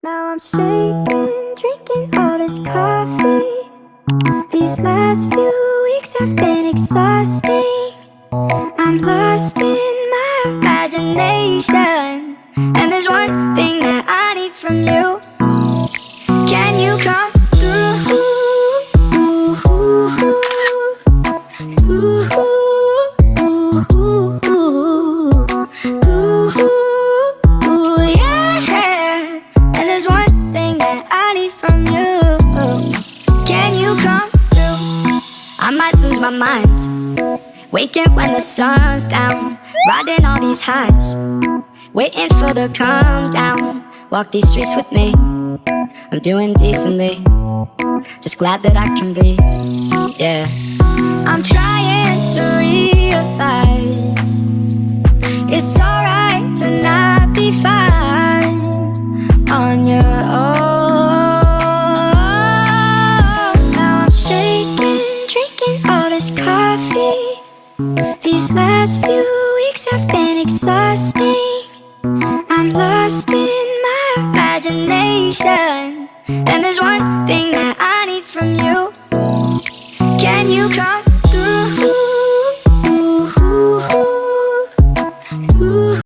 Now I'm shaking, drinking all this coffee. These last few weeks have been exhausting. I'm lost in my imagination, and there's one thing that I need from you. Can you come through? Yeah. And there's one thing that I need from you. Can you come through? I might lose my mind, waking when the sun's down, riding all these highs, waiting for the calm down. Walk these streets with me, I'm doing decently, just glad that I can breathe, yeah. I'm trying to realize it's alright to not be fine on your own. Now I'm shaking, drinking all this coffee. These last few weeks have been exhausting. I'm lost in my imagination, and there's one thing